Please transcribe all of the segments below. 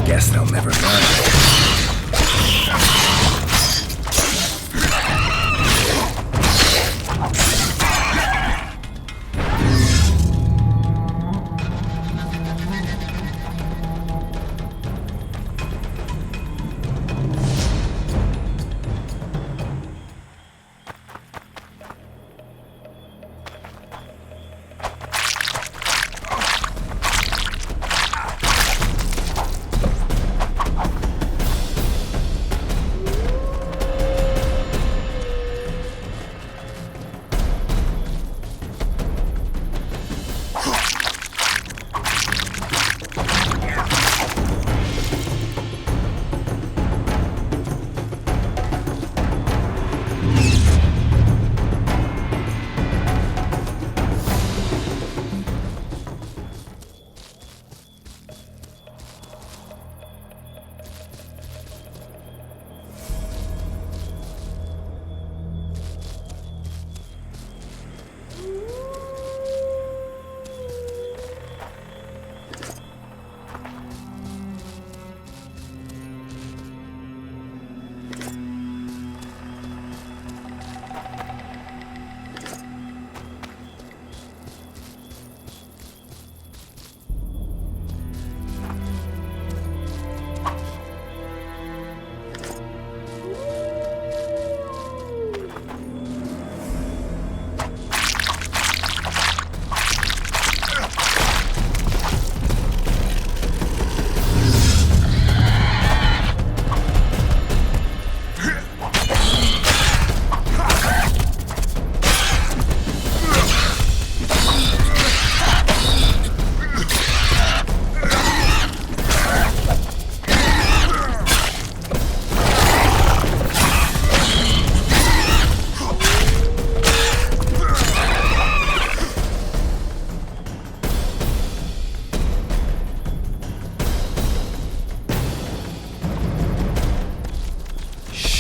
Guess they'll never learn.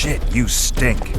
Shit, you stink.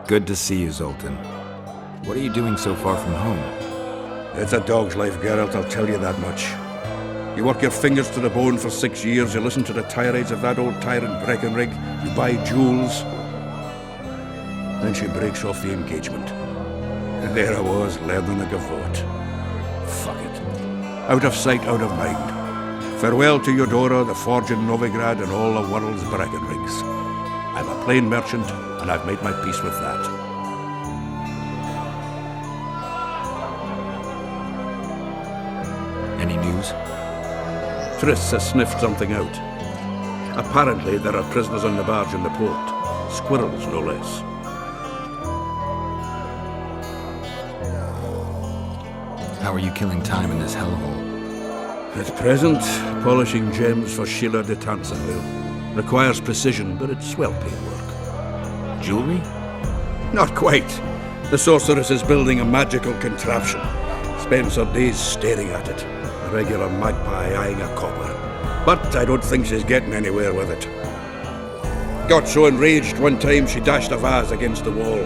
Good to see you, Zoltan. What are you doing so far from home? It's a dog's life, Geralt, I'll tell you that much. You work your fingers to the bone for 6 years, you listen to the tirades of that old tyrant Breckenrig, you buy jewels. Then she breaks off the engagement. And there I was, learning a gavotte. Fuck it. Out of sight, out of mind. Farewell to Eudora, the forge in Novigrad, and all the world's Breckenrigs. I'm a plain merchant, and I've made my peace with that. Any news? Triss has sniffed something out. Apparently, there are prisoners on the barge in the port. Squirrels, no less. How are you killing time in this hellhole? At present, polishing gems for Sheila de Tansonville. Requires precision, but it's well-paid work. Jewelry? Not quite. The sorceress is building a magical contraption. Spends her days staring at it. A regular magpie eyeing a copper. But I don't think she's getting anywhere with it. Got so enraged one time she dashed a vase against the wall.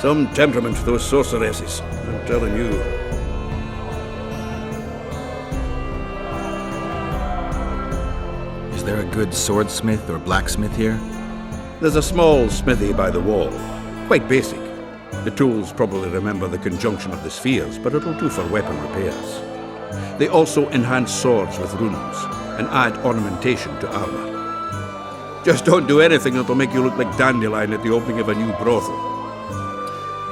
Some temperament, those sorceresses. I'm telling you. Is there a good swordsmith or blacksmith here? There's a small smithy by the wall. Quite basic. The tools probably remember the conjunction of the spheres, but it'll do for weapon repairs. They also enhance swords with runes and add ornamentation to armor. Just don't do anything that'll make you look like Dandelion at the opening of a new brothel.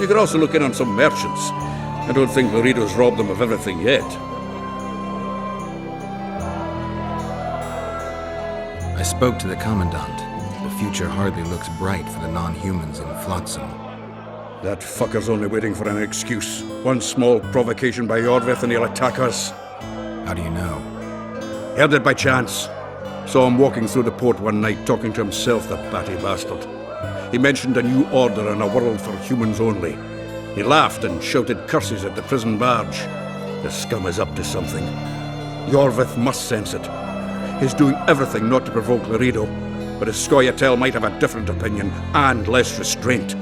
You could also look in on some merchants. I don't think Laredo's robbed them of everything yet. I spoke to the Commandant. The future hardly looks bright for the non-humans in Flotsam. That fucker's only waiting for an excuse. One small provocation by Yorvith and he'll attack us. How do you know? Heard it by chance. Saw him walking through the port one night, talking to himself, the batty bastard. He mentioned a new order and a world for humans only. He laughed and shouted curses at the prison barge. The scum is up to something. Yorvith must sense it. He's doing everything not to provoke Laredo, but his Scoia'tael might have a different opinion and less restraint.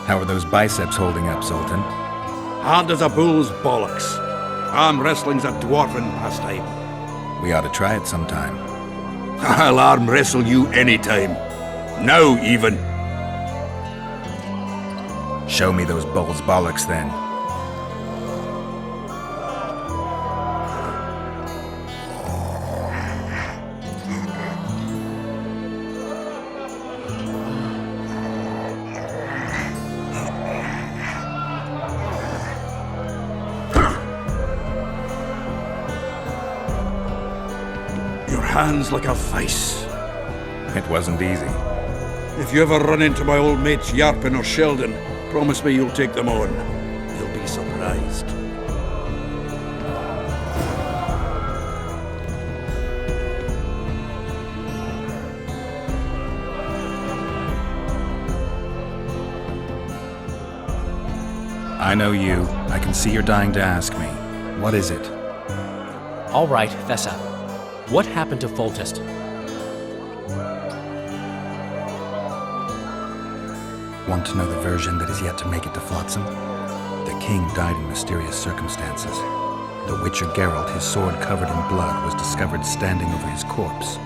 How are those biceps holding up, Zoltan? Hard as a bull's bollocks. Arm wrestling's a dwarven pastime. We ought to try it sometime. I'll arm wrestle you anytime. Now, even. Show me those bull's bollocks, then. Hands like a vice. It wasn't easy. If you ever run into my old mates Yarpin or Sheldon, promise me you'll take them on. You'll be surprised. I know you. I can see you're dying to ask me. What is it? All right, Thessa. What happened to Foltest? Want to know the version that is yet to make it to Flotsam? The king died in mysterious circumstances. The Witcher Geralt, his sword covered in blood, was discovered standing over his corpse.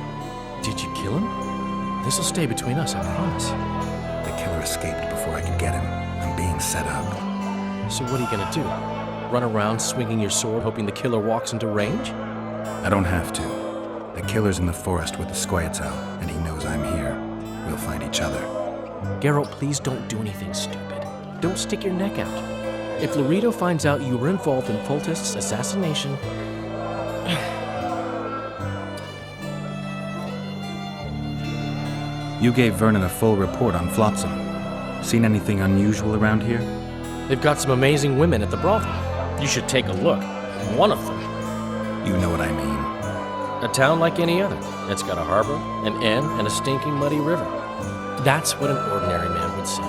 Did you kill him? This'll stay between us, I promise. The killer escaped before I could get him. I'm being set up. So what are you gonna do? Run around swinging your sword hoping the killer walks into range? I don't have to. The killer's in the forest with the Scoia'tael, and he knows I'm here. We'll find each other. Geralt, please don't do anything stupid. Don't stick your neck out. If Laredo finds out you were involved in Foltest's assassination... You gave Vernon a full report on Flotsam. Seen anything unusual around here? They've got some amazing women at the brothel. You should take a look. One of them. You know what I mean. A town like any other. It's got a harbor, an inn, and a stinking muddy river. That's what an ordinary man would say.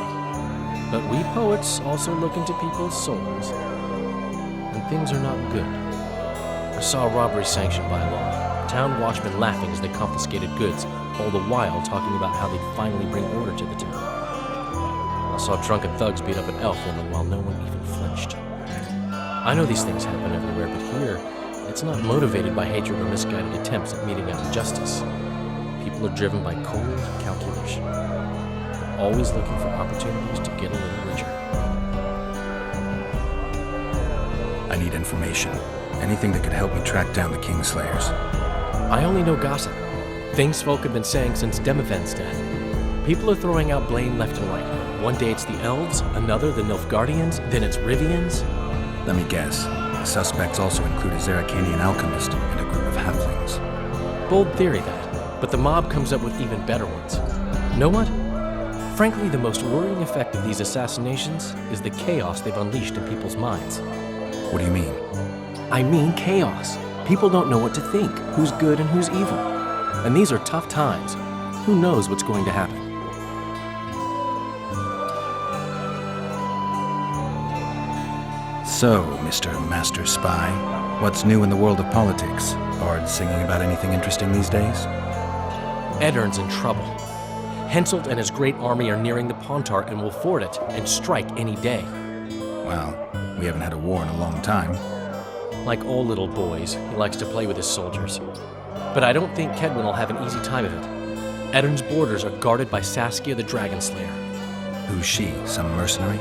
But we poets also look into people's souls. And things are not good. I saw a robbery sanctioned by law. Town watchmen laughing as they confiscated goods, all the while talking about how they'd finally bring order to the town. I saw drunken thugs beat up an elf woman while no one even flinched. I know these things happen everywhere, but here, it's not motivated by hatred or misguided attempts at meting out justice. People are driven by cold calculation. They're always looking for opportunities to get a little richer. I need information. Anything that could help me track down the kingslayers. I only know gossip. Things folk have been saying since Demiven's death. People are throwing out blame left and right. One day it's the elves, another the Nilfgaardians, then it's Rivians. Let me guess. The suspects also include a Zeracanian alchemist and a group of halflings. Bold theory, that. But the mob comes up with even better ones. Know what? Frankly, the most worrying effect of these assassinations is the chaos they've unleashed in people's minds. What do you mean? I mean chaos. People don't know what to think, who's good and who's evil. And these are tough times. Who knows what's going to happen? So, Mr. Master Spy, what's new in the world of politics? Bards singing about anything interesting these days? Eddern's in trouble. Henselt and his great army are nearing the Pontar and will ford it and strike any day. Well, we haven't had a war in a long time. Like all little boys, he likes to play with his soldiers. But I don't think Kedwin will have an easy time of it. Eddern's borders are guarded by Saskia the Dragon Slayer. Who's she? Some mercenary?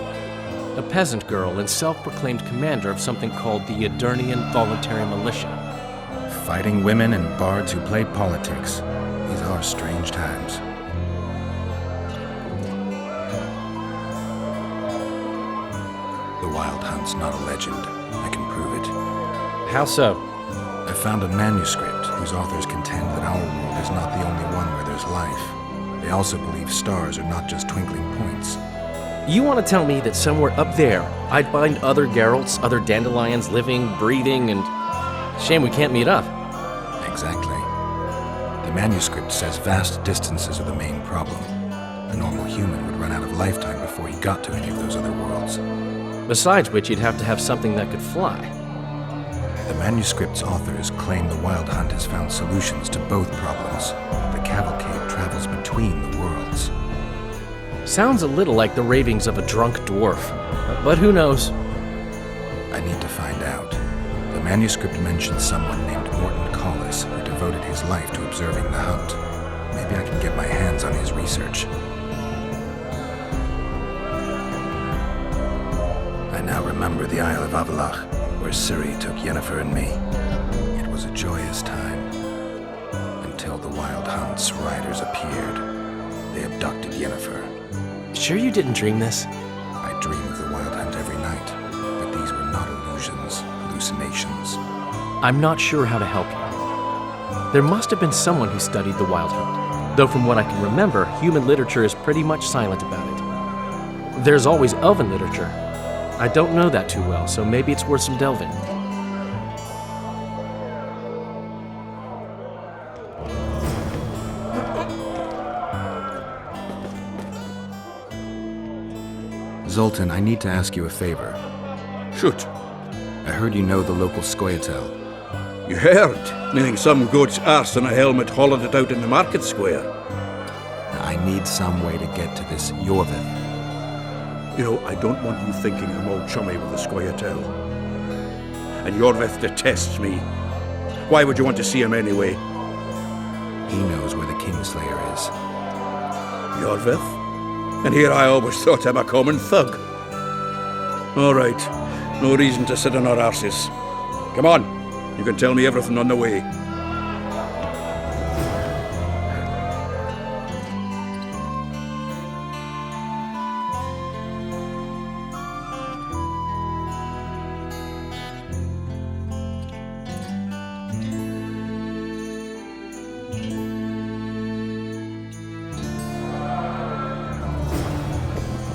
A peasant girl and self-proclaimed commander of something called the Aedirnian Voluntary Militia. Fighting women and bards who play politics. These are strange times. The Wild Hunt's not a legend. I can prove it. How so? I found a manuscript whose authors contend that our world is not the only one where there's life. They also believe stars are not just twinkling points. You want to tell me that somewhere up there, I'd find other Geralts, other dandelions living, breathing, and... Shame we can't meet up. Exactly. The manuscript says vast distances are the main problem. A normal human would run out of lifetime before he got to any of those other worlds. Besides which, you'd have to have something that could fly. The manuscript's authors claim the Wild Hunt has found solutions to both problems. The cavalcade travels between the worlds. Sounds a little like the ravings of a drunk dwarf. But who knows? I need to find out. The manuscript mentions someone named Morton Collis who devoted his life to observing the hunt. Maybe I can get my hands on his research. I now remember the Isle of Avalach, where Ciri took Yennefer and me. It was a joyous time. Until the Wild Hunt's riders appeared. They abducted Yennefer. Sure you didn't dream this? I dream of the Wild Hunt every night, but these were not illusions, hallucinations. I'm not sure how to help you. There must have been someone who studied the Wild Hunt, though from what I can remember, human literature is pretty much silent about it. There's always elven literature. I don't know that too well, so maybe it's worth some delving. Zoltan, I need to ask you a favor. Shoot. I heard you know the local Scoia'tael. You heard? Meaning some goat's arse in a helmet hollowed it out in the market square. I need some way to get to this Yorvith. You know, I don't want you thinking I'm all chummy with the Scoia'tael. And Yorvith detests me. Why would you want to see him anyway? He knows where the kingslayer is. Yorvith? And here I always thought him a common thug. All right, no reason to sit on our arses. Come on, you can tell me everything on the way.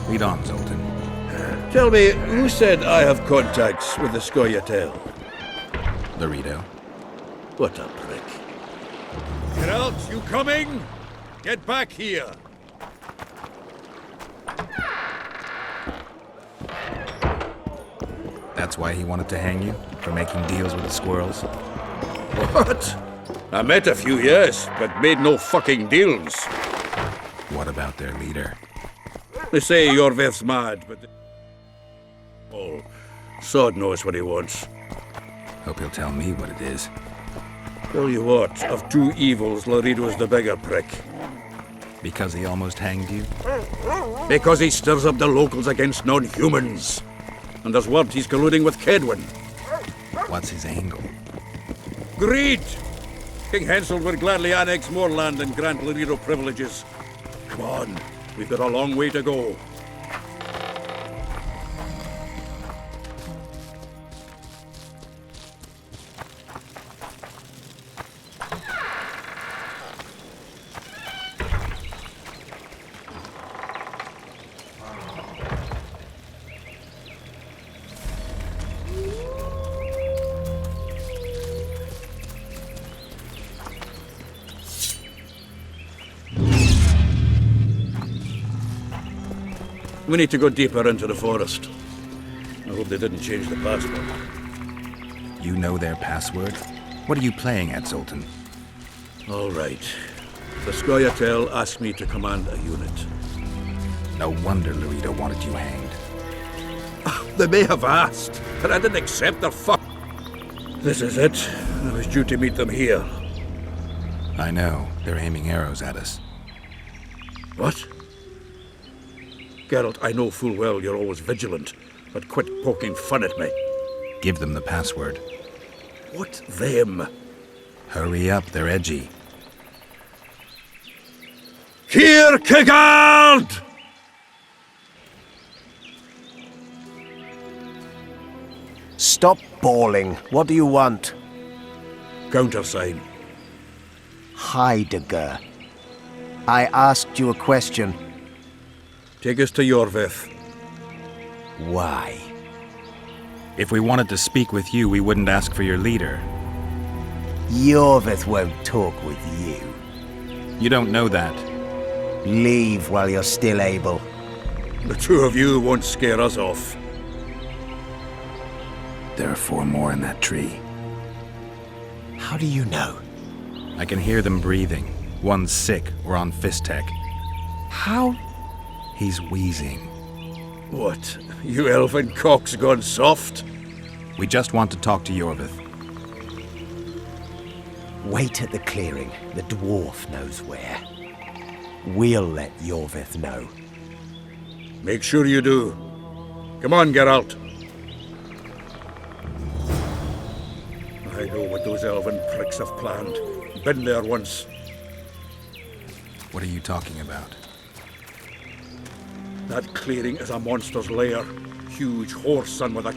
Lead on, Zoltan. Tell me, who said I have contacts with the Scoia'tael? Laredo. What a prick. Geralt, you coming? Get back here. That's why he wanted to hang you? For making deals with the squirrels? What? I met a few, yes, but made no fucking deals. What about their leader? They say Yorveth's mad, but... Oh, Sod knows what he wants. Hope he'll tell me what it is. Tell you what, of two evils, Laredo's the bigger prick. Because he almost hanged you? Because he stirs up the locals against non-humans. And there's word he's colluding with Kedwin. What's his angle? Greed! King Hansel would gladly annex more land and grant Laredo privileges. Come on, we've got a long way to go. We need to go deeper into the forest. I hope they didn't change the password. You know their password? What are you playing at, Zoltan? All right. The Scoia'tael asked me to command a unit. No wonder Laredo wanted you hanged. They may have asked, but I didn't accept their fuck. This is it. I was due to meet them here. I know. They're aiming arrows at us. What? Geralt, I know full well you're always vigilant, but quit poking fun at me. Give them the password. What them? Hurry up, they're edgy. Kierkegaard! Stop bawling. What do you want? Countersign. Heidegger. I asked you a question. Take us to Yorveth. Why? If we wanted to speak with you, we wouldn't ask for your leader. Yorveth won't talk with you. You don't know that. Leave while you're still able. The two of you won't scare us off. There are 4 more in that tree. How do you know? I can hear them breathing. One's sick or on Fistech. How? He's wheezing. What? You elfin cock's gone soft? We just want to talk to Yorveth. Wait at the clearing. The dwarf knows where. We'll let Yorveth know. Make sure you do. Come on, Geralt. I know what those elven pricks have planned. Been there once. What are you talking about? That clearing is a monster's lair. Huge horse son with a...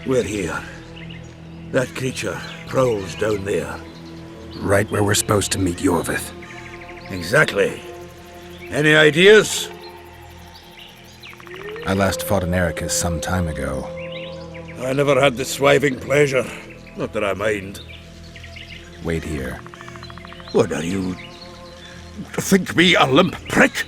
We're here. That creature prowls down there. Right where we're supposed to meet Yorvith. Exactly. Any ideas? I last fought an Ericus some time ago. I never had the swiving pleasure. Not that I mind. Wait here. What are you... think me a limp prick?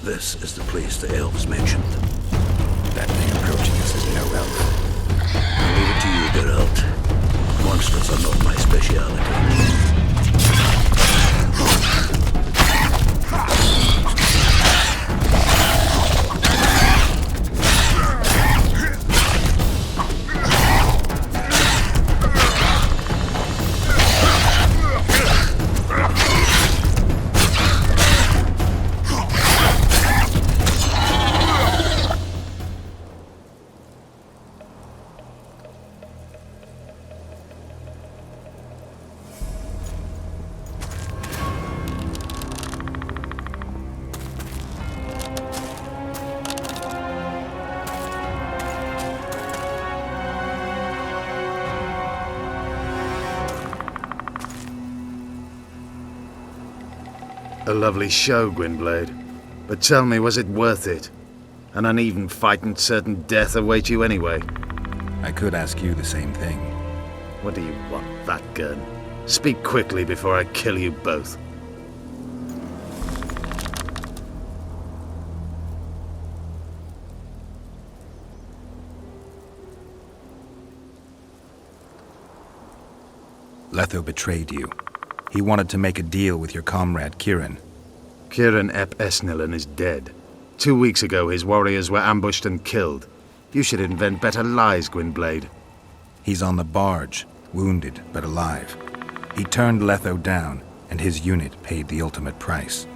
This is the place the elves mentioned. That thing approaching us is no elf. I'll leave it to you, Geralt. Monsters are not my speciality. A lovely show, Gwynblade. But tell me, was it worth it? An uneven fight and certain death await you anyway. I could ask you the same thing. What do you want, that gun? Speak quickly before I kill you both. Letho betrayed you. He wanted to make a deal with your comrade, Kieran. Kieran Ep Esnillen is dead. 2 weeks ago, his warriors were ambushed and killed. You should invent better lies, Gwynblade. He's on the barge, wounded but alive. He turned Letho down, and his unit paid the ultimate price.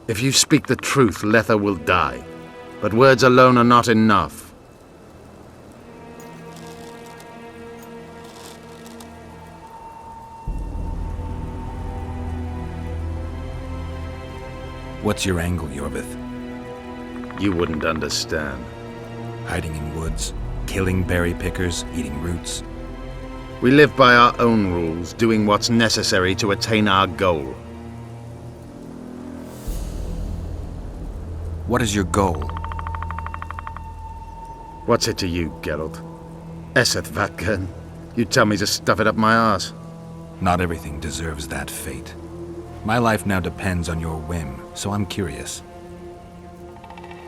If you speak the truth, Letho will die. But words alone are not enough. What's your angle, Yorvith? You wouldn't understand. Hiding in woods, killing berry pickers, eating roots. We live by our own rules, doing what's necessary to attain our goal. What is your goal? What's it to you, Geralt? Esseth Vatgern. You tell me to stuff it up my arse. Not everything deserves that fate. My life now depends on your whim, so I'm curious.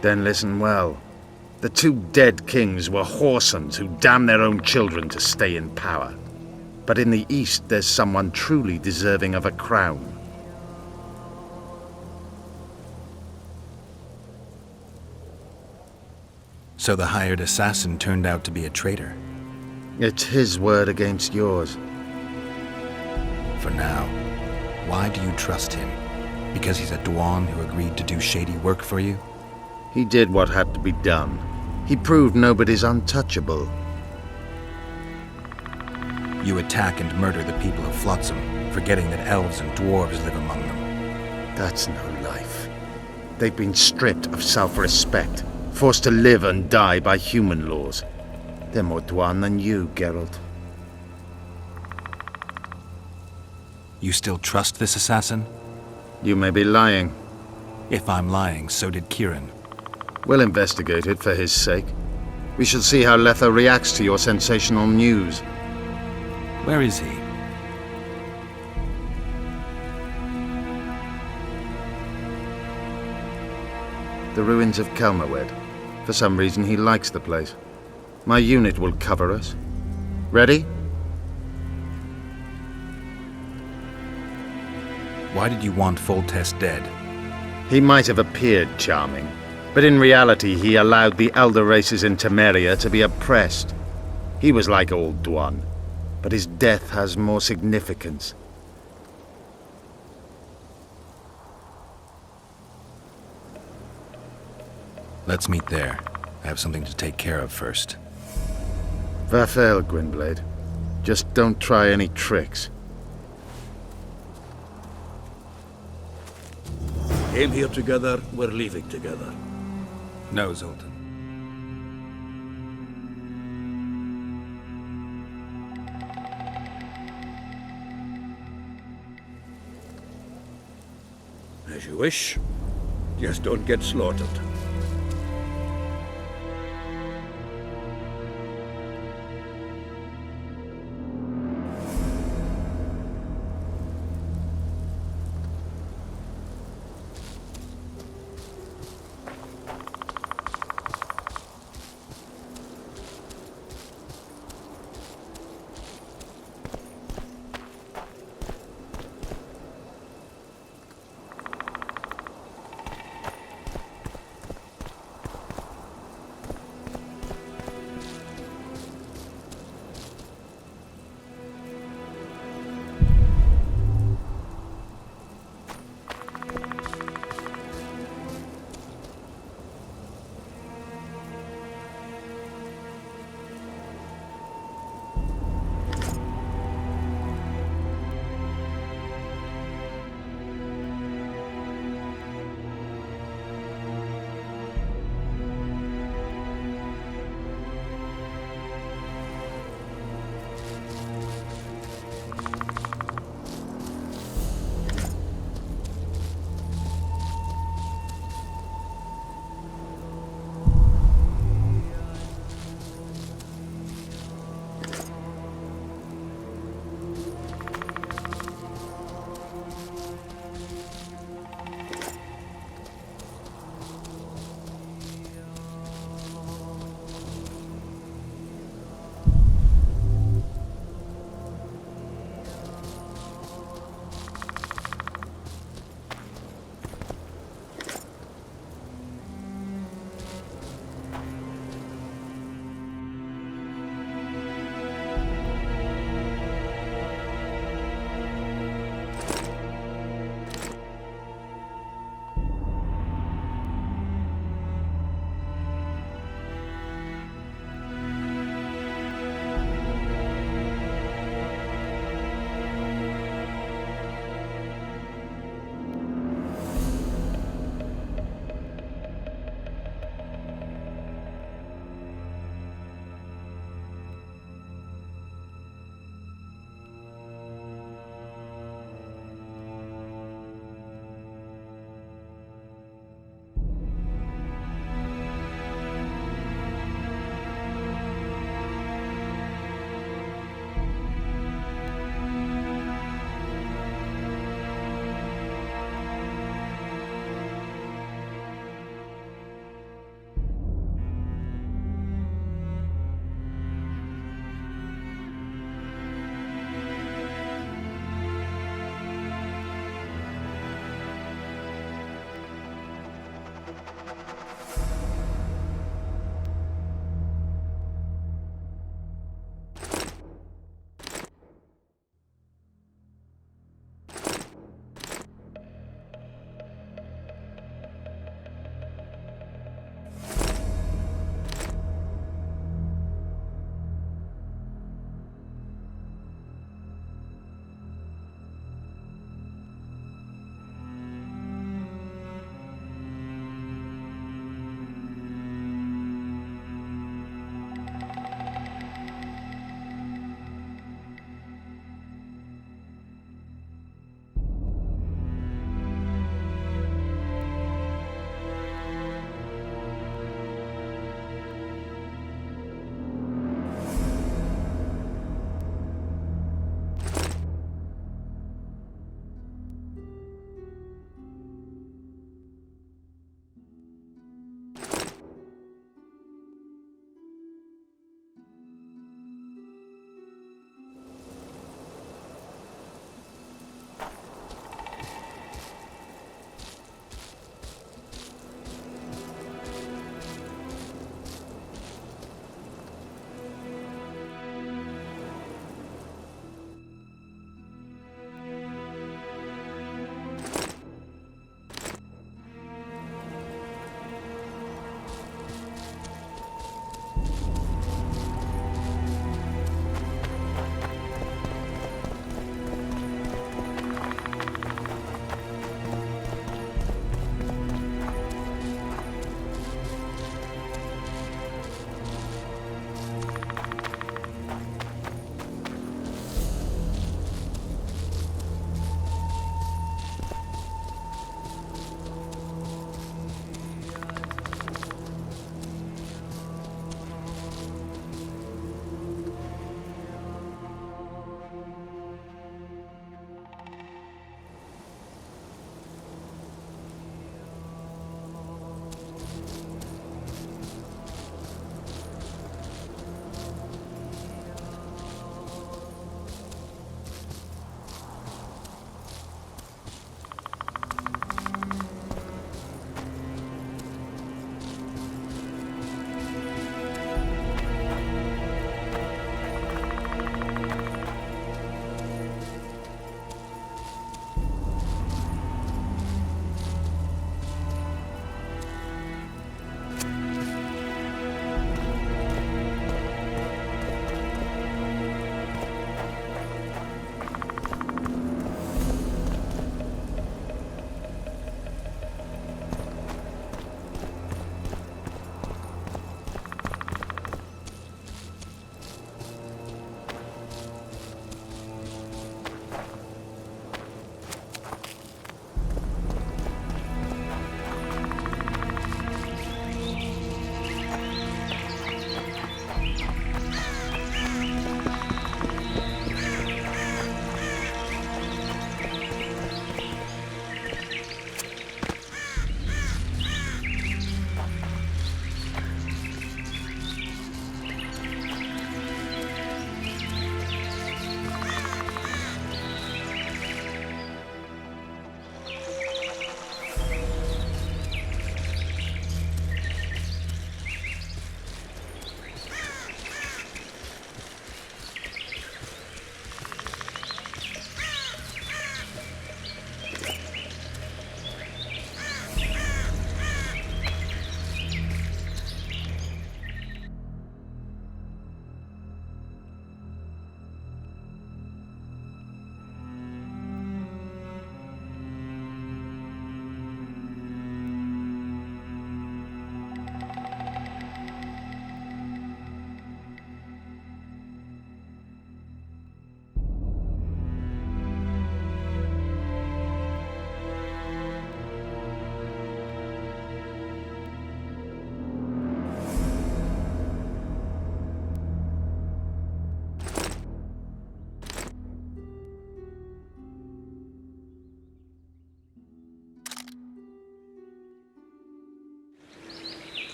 Then listen well. The 2 dead kings were whoresons who damned their own children to stay in power. But in the East, there's someone truly deserving of a crown. So the hired assassin turned out to be a traitor. It's his word against yours. For now, why do you trust him? Because he's a Dwan who agreed to do shady work for you? He did what had to be done. He proved nobody's untouchable. You attack and murder the people of Flotsam, forgetting that elves and dwarves live among them. That's no life. They've been stripped of self-respect, forced to live and die by human laws. They're more Dwan than you, Geralt. You still trust this assassin? You may be lying. If I'm lying, so did Kieran. We'll investigate it for his sake. We shall see how Letha reacts to your sensational news. Where is he? The ruins of Kelmawed. For some reason, he likes the place. My unit will cover us. Ready? Why did you want Foltest dead? He might have appeared charming, but in reality he allowed the elder races in Temeria to be oppressed. He was like old Dwan, but his death has more significance. Let's meet there. I have something to take care of first. Scoia'tael, Gwynblade. Just don't try any tricks. Came here together, we're leaving together. No, Zoltan. As you wish. Just don't get slaughtered.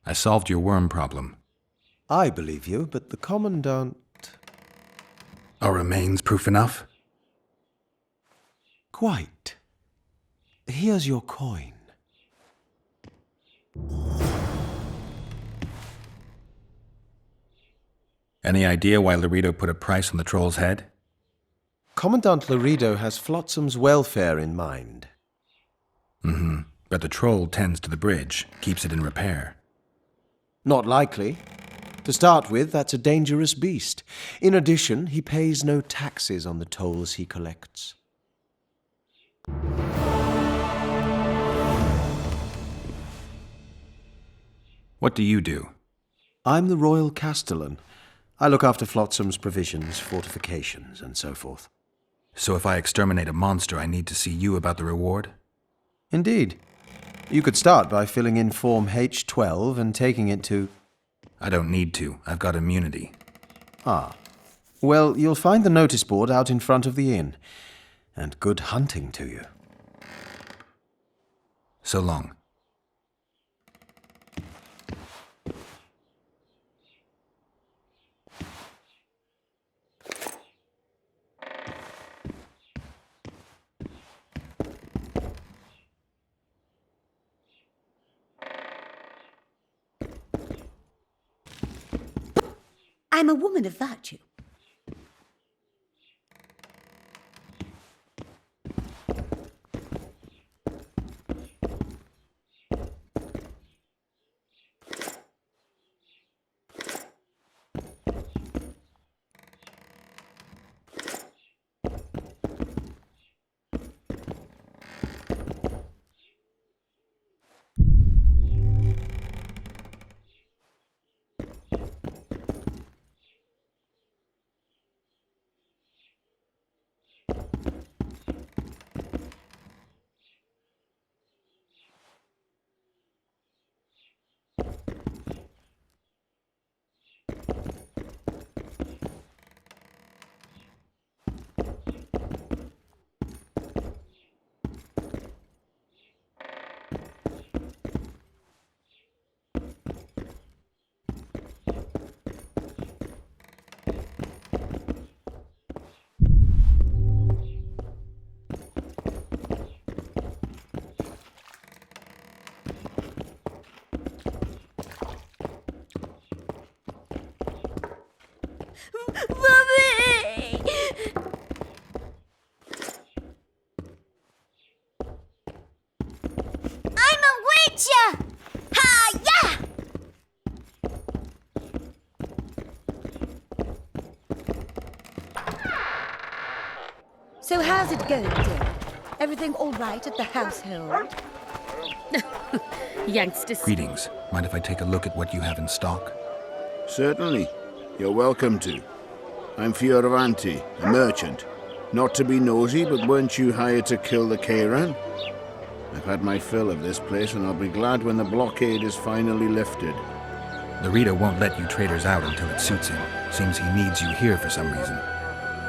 I solved your worm problem. I believe you, but the Commandant... Are remains proof enough? Quite. Here's your coin. Any idea why Laredo put a price on the troll's head? Commandant Laredo has Flotsam's welfare in mind. But the troll tends to the bridge, keeps it in repair. Not likely. To start with, that's a dangerous beast. In addition, he pays no taxes on the tolls he collects. What do you do? I'm the Royal Castellan. I look after Flotsam's provisions, fortifications, and so forth. So if I exterminate a monster, I need to see you about the reward? Indeed. You could start by filling in Form H12 and taking it to... I don't need to. I've got immunity. Ah. Well, you'll find the notice board out in front of the inn. And good hunting to you. So long. I'm a woman of virtue. Mommy! I'm a witcher! Ha-ya! So how's it going, dear? Everything all right at the household? Youngsters. Greetings. Mind if I take a look at what you have in stock? Certainly. You're welcome to. I'm Fioravanti, a merchant. Not to be nosy, but weren't you hired to kill the Kairan? I've had my fill of this place, and I'll be glad when the blockade is finally lifted. Laredo won't let you traders out until it suits him. Seems he needs you here for some reason.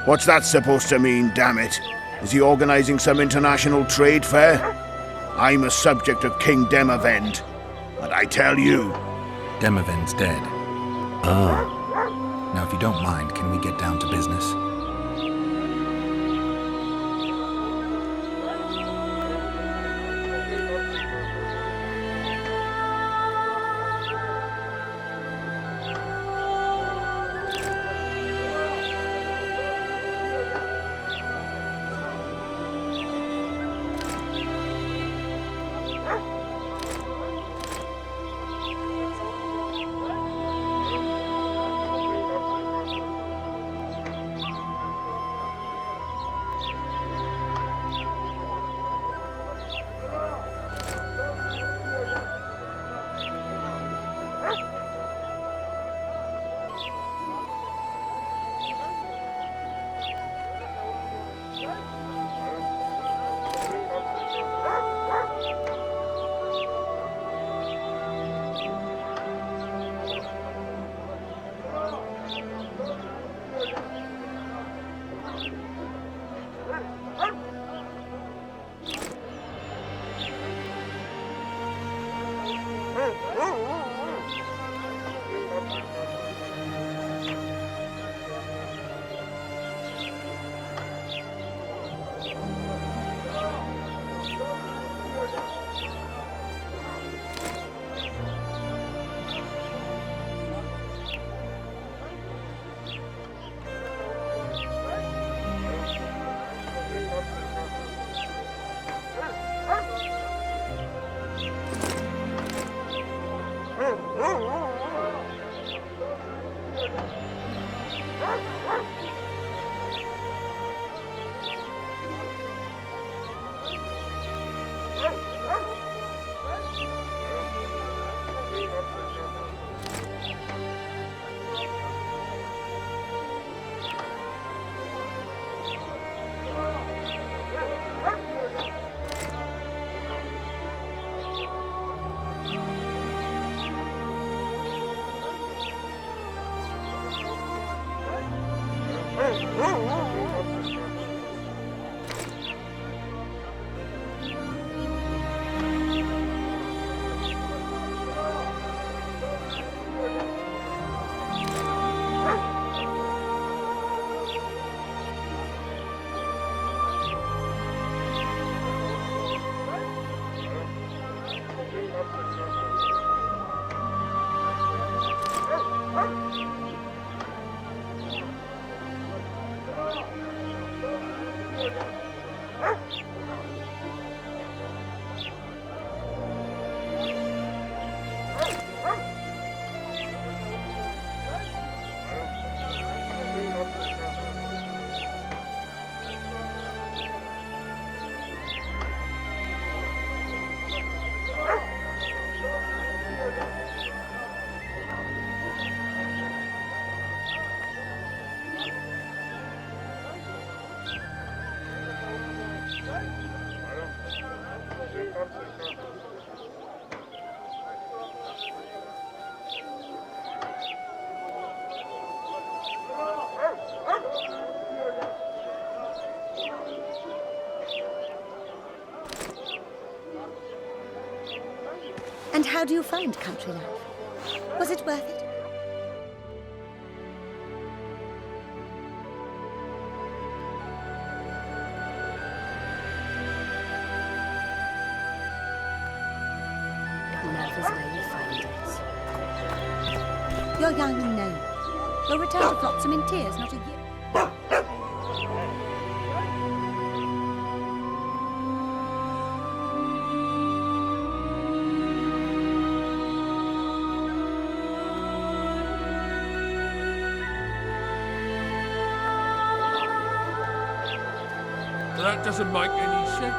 What's that supposed to mean, damn it? Is he organizing some international trade fair? I'm a subject of King Demavend, and I tell you... Demavend's dead. Ah. Now, if you don't mind, can we get down to business? And how do you find country life? Was it worth it? Love is where you find it. You're young and known. You'll return to Flotsam in tears, not a year. That doesn't make any sense.